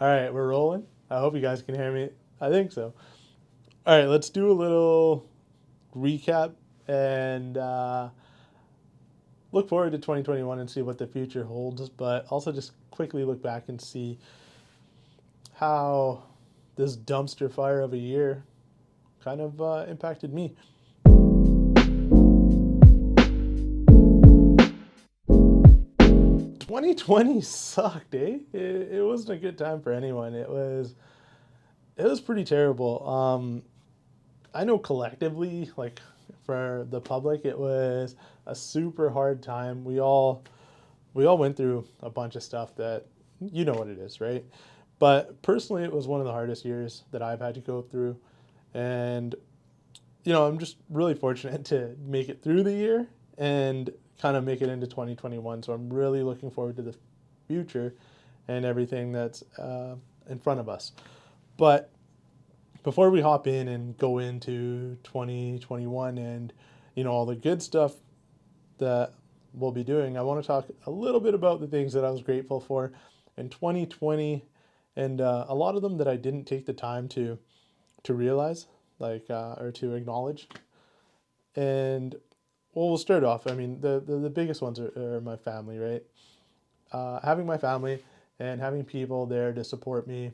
All right, we're rolling. I hope you guys can hear me. I think so. All right, let's do a little recap and look forward to 2021 and see what the future holds, but also just quickly look back and see how this dumpster fire of a year kind of impacted me. 2020 sucked, eh? It wasn't a good time for anyone. It was pretty terrible. I know collectively, like for the public, it was a super hard time. We all went through a bunch of stuff that you know what it is, right? But personally, it was one of the hardest years that I've had to go through, and I'm just really fortunate to make it through the year and kind of make it into 2021. So I'm really looking forward to the future and everything that's in front of us. But before we hop in and go into 2021 and all the good stuff that we'll be doing, I want to talk a little bit about the things that I was grateful for in 2020, and a lot of them that I didn't take the time to realize, like or to acknowledge. And well, we'll start off. I mean, the biggest ones are my family, right? Having my family and having people there to support me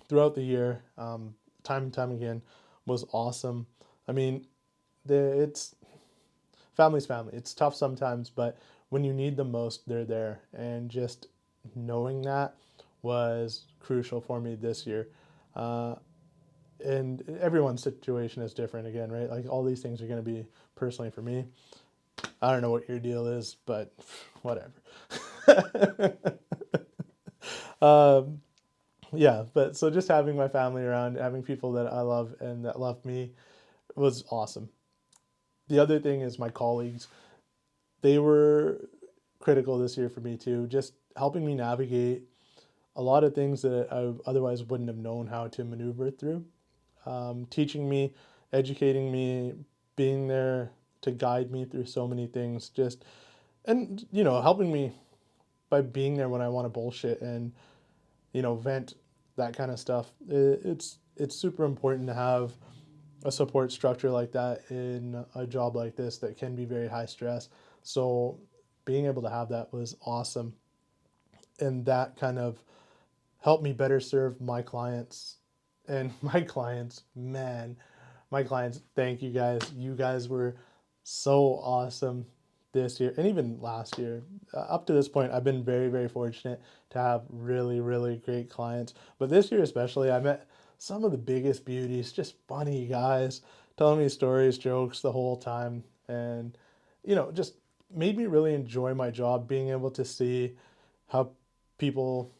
throughout the year, time and time again, was awesome. I mean, it's family's family. It's tough sometimes, but when you need them most, they're there. And just knowing that was crucial for me this year. Uh, and everyone's situation is different again, right? Like all these things are going to be personally for me. I don't know what your deal is, but whatever. um, yeah, but so just having my family around, having people that I love and that love me was awesome. The other thing is my colleagues. They were critical this year for me too, just helping me navigate a lot of things that I otherwise wouldn't have known how to maneuver through. Teaching me, educating me, being there to guide me through so many things, just and helping me by being there when I want to bullshit and vent that kind of stuff. It's super important to have a support structure like that in a job like this that can be very high stress. So being able to have that was awesome, and that kind of helped me better serve my clients. And my clients, man, my clients, thank you guys. You guys were so awesome this year and even last year. Up to this point, I've been very, very fortunate to have really, really great clients. But this year, especially, I met some of the biggest beauties, just funny guys telling me stories, jokes the whole time. And, just made me really enjoy my job, being able to see how people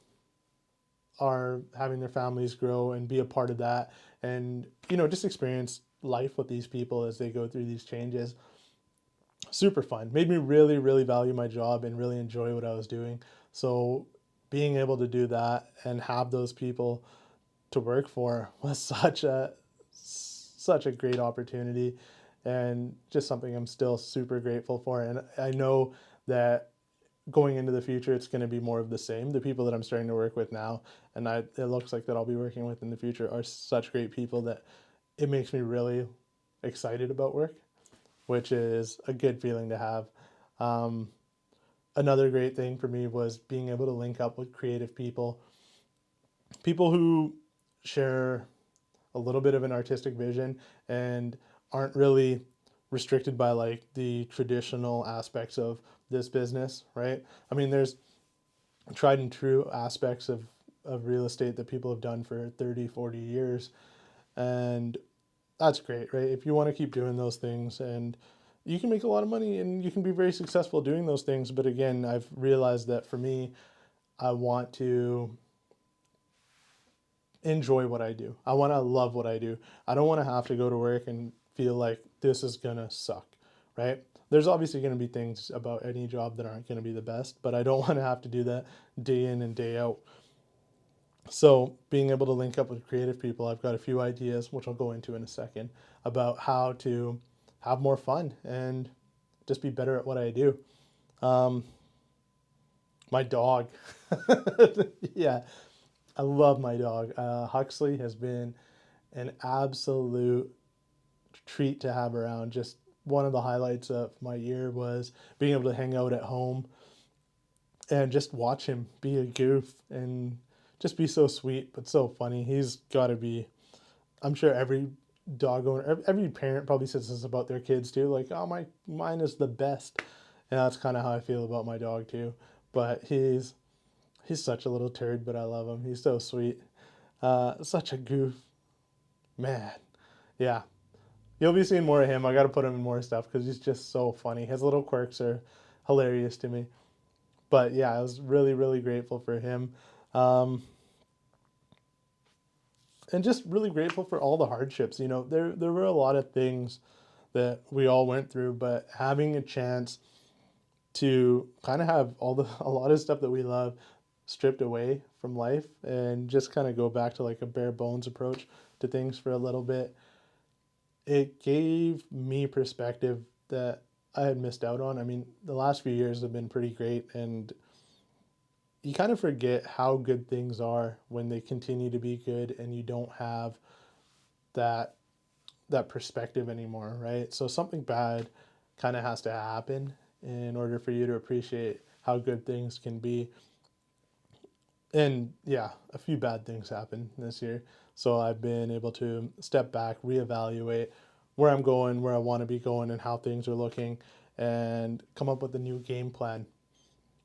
are having their families grow and be a part of that, and just experience life with these people as they go through these changes. Super fun, made me really, really value my job and really enjoy what I was doing. So being able to do that and have those people to work for was such a great opportunity, and just something I'm still super grateful for. And I know that going into the future, it's going to be more of the same. The people that I'm starting to work with now, and it looks like that I'll be working with in the future, are such great people that it makes me really excited about work, which is a good feeling to have. Um, Another great thing for me was being able to link up with creative people, people who share a little bit of an artistic vision and aren't really restricted by like the traditional aspects of this business, right? I mean, there's tried and true aspects of real estate that people have done for 30, 40 years. And that's great, right? If you want to keep doing those things, and you can make a lot of money and you can be very successful doing those things. But again, I've realized that for me, I want to enjoy what I do. I want to love what I do. I don't want to have to go to work and feel like this is going to suck, right? There's obviously going to be things about any job that aren't going to be the best, but I don't want to have to do that day in and day out. So, being able to link up with creative people, I've got a few ideas, which I'll go into in a second, about how to have more fun and just be better at what I do. Um, my dog, yeah, I love my dog. Huxley has been an absolute treat to have around. Just one of the highlights of my year was being able to hang out at home and just watch him be a goof and just be so sweet but so funny. He's got to be, I'm sure every dog owner, every parent probably says this about their kids too. Like, oh, mine is the best. And that's kind of how I feel about my dog too. But he's such a little turd, but I love him. He's so sweet. Such a goof. Man. Yeah. You'll be seeing more of him. I got to put him in more stuff because he's just so funny. His little quirks are hilarious to me. But yeah, I was really, really grateful for him. Um, and just really grateful for all the hardships. You know, there were a lot of things that we all went through, but having a chance to kind of have a lot of stuff that we love stripped away from life and just kind of go back to like a bare bones approach to things for a little bit, it gave me perspective that I had missed out on. I mean, the last few years have been pretty great, and you kind of forget how good things are when they continue to be good and you don't have that perspective anymore, right? So something bad kind of has to happen in order for you to appreciate how good things can be. And yeah, a few bad things happened this year. So I've been able to step back, reevaluate where I'm going, where I want to be going, and how things are looking, and come up with a new game plan.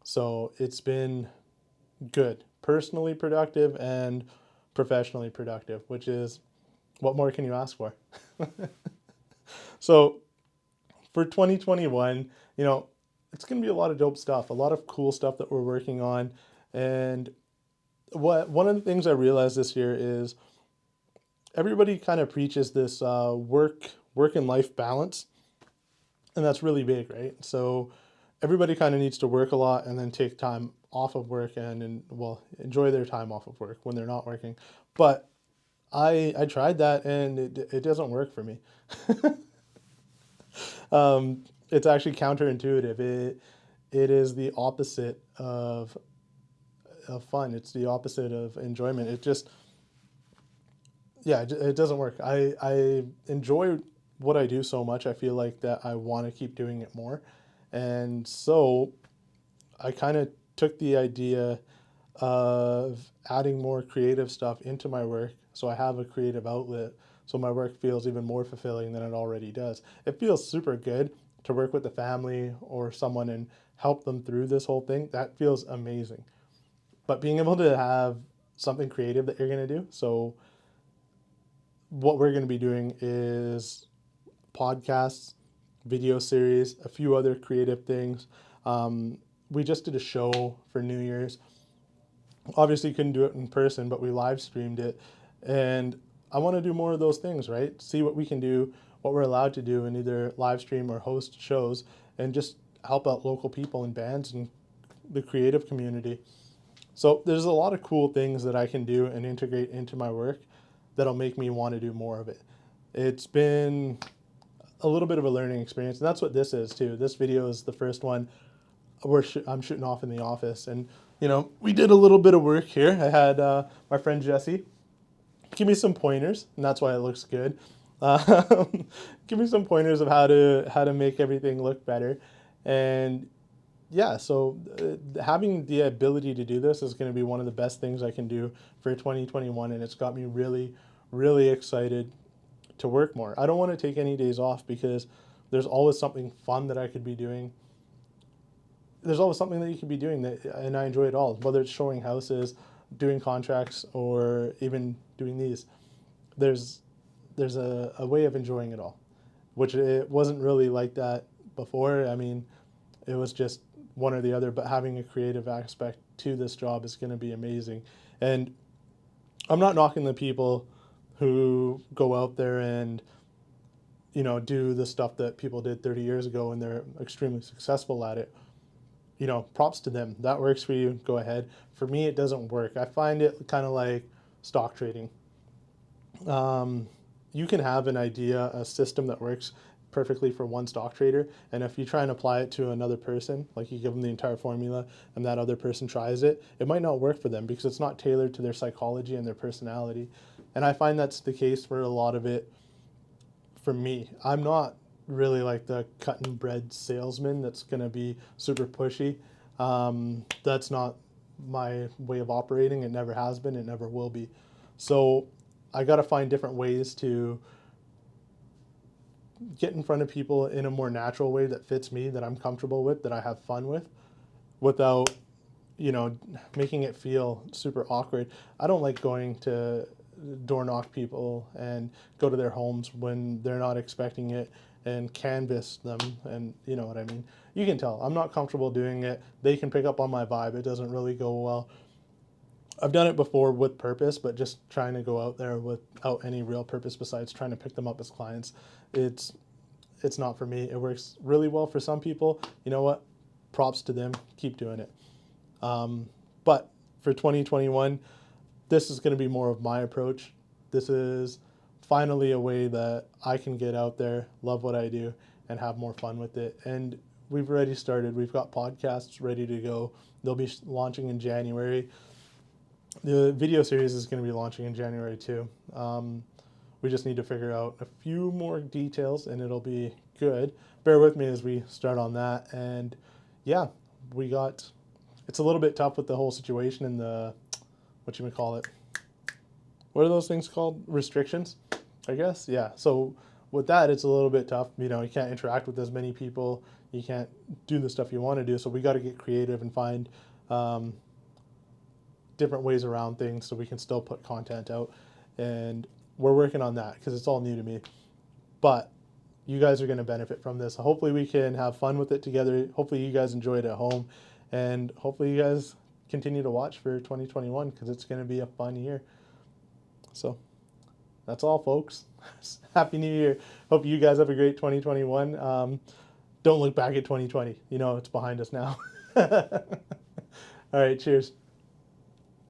So it's been good, personally productive and professionally productive, which is what more can you ask for? So for 2021, you know, it's going to be a lot of dope stuff, a lot of cool stuff that we're working on. And one of the things I realized this year is everybody kind of preaches this work and life balance, and that's really big, right? So everybody kind of needs to work a lot and then take time off of work and well, enjoy their time off of work when they're not working. But I tried that and it doesn't work for me. It's actually counterintuitive. It is the opposite of fun. It's the opposite of enjoyment. It just, yeah, it doesn't work. I enjoy what I do so much. I feel like that I want to keep doing it more. And so I kind of took the idea of adding more creative stuff into my work so I have a creative outlet so my work feels even more fulfilling than it already does. It feels super good to work with a family or someone and help them through this whole thing. That feels amazing. But being able to have something creative that you're going to do. So what we're going to be doing is podcasts, video series, a few other creative things. We just did a show for New Year's. Obviously couldn't do it in person, but we live streamed it. And I want to do more of those things, right? See what we can do, what we're allowed to do, and either live stream or host shows and just help out local people and bands and the creative community. So there's a lot of cool things that I can do and integrate into my work that'll make me want to do more of it. It's been a little bit of a learning experience, and that's what this is too. This video is the first one where I'm shooting off in the office, and you know, we did a little bit of work here. I had my friend Jesse give me some pointers, and that's why it looks good. Give me some pointers of how to make everything look better, and yeah, so having the ability to do this is going to be one of the best things I can do for 2021, and it's got me really, really excited to work more. I don't want to take any days off because there's always something fun that I could be doing. There's always something that you could be doing that, and I enjoy it all, whether it's showing houses, doing contracts, or even doing these. There's a way of enjoying it all, which it wasn't really like that before. I mean, it was just one or the other, but having a creative aspect to this job is going to be amazing. And I'm not knocking the people who go out there and, you know, do the stuff that people did 30 years ago and they're extremely successful at it. You know, props to them. That works for you, go ahead. For me, it doesn't work. I find it kind of like stock trading. You can have an idea, a system that works perfectly for one stock trader. And if you try and apply it to another person, like you give them the entire formula and that other person tries it, it might not work for them because it's not tailored to their psychology and their personality. And I find that's the case for a lot of it for me. I'm not really like the cut and bread salesman that's going to be super pushy. That's not my way of operating. It never has been. It never will be. So I got to find different ways to get in front of people in a more natural way that fits me, that I'm comfortable with, that I have fun with, without, making it feel super awkward. I don't like going to door knock people and go to their homes when they're not expecting it and canvas them, and you know what I mean. You can tell I'm not comfortable doing it. They can pick up on my vibe. It doesn't really go well. I've done it before with purpose, but just trying to go out there without any real purpose besides trying to pick them up as clients, it's not for me. It works really well for some people. You know what? Props to them. Keep doing it. But for 2021, this is going to be more of my approach. This is finally a way that I can get out there, love what I do, and have more fun with it. And we've already started. We've got podcasts ready to go. They'll be launching in January. The video series is going to be launching in January too. We just need to figure out a few more details and it'll be good. Bear with me as we start on that. And yeah, it's a little bit tough with the whole situation and what you would call it. What are those things called? Restrictions, I guess. Yeah. So with that, it's a little bit tough. You can't interact with as many people. You can't do the stuff you want to do. So we got to get creative and find different ways around things so we can still put content out. And we're working on that because it's all new to me. But you guys are going to benefit from this. Hopefully we can have fun with it together. Hopefully you guys enjoy it at home. And hopefully you guys continue to watch for 2021 because it's going to be a fun year. So that's all, folks. Happy New Year. Hope you guys have a great 2021. Don't look back at 2020. It's behind us now. All right, cheers.